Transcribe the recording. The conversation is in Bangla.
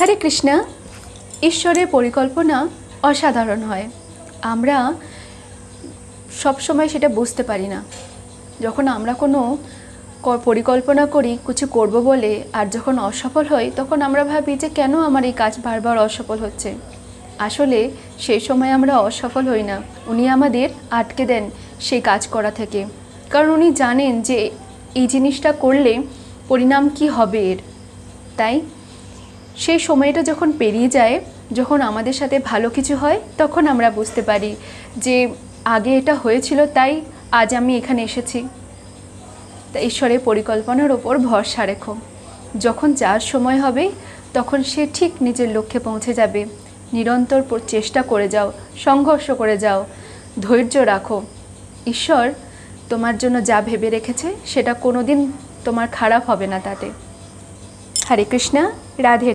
হরে কৃষ্ণ। ঈশ্বরের পরিকল্পনা অসাধারণ হয়। আমরা সবসময় সেটা বুঝতে পারি না। যখন আমরা কোনো পরিকল্পনা করি কিছু করব বলে, আর যখন অসফল হই তখন আমরা ভাবি যে কেন আমার এই কাজ বারবার অসফল হচ্ছে। আসলে সেই সময় আমরা অসফল হই না, উনি আমাদের আটকে দেন সেই কাজ করা থেকে। কারণ উনি জানেন যে এই জিনিসটা করলে পরিণাম কি হবে এর। তাই সেই সময়টা যখন পেরিয়ে যায়, যখন আমাদের সাথে ভালো কিছু হয়, তখন আমরা বুঝতে পারি যে আগে এটা হয়েছিল তাই আজ আমি এখানে এসেছি। তা ঈশ্বরের পরিকল্পনার ওপর ভরসা রেখো। যখন যার সময় হবে তখন সে ঠিক নিজের লক্ষ্যে পৌঁছে যাবে। নিরন্তর চেষ্টা করে যাও, সংঘর্ষ করে যাও, ধৈর্য রাখো। ঈশ্বর তোমার জন্য যা ভেবে রেখেছে সেটা কোনো দিন তোমার খারাপ হবে না তাতে। হরে কৃষ্ণ। রাধে।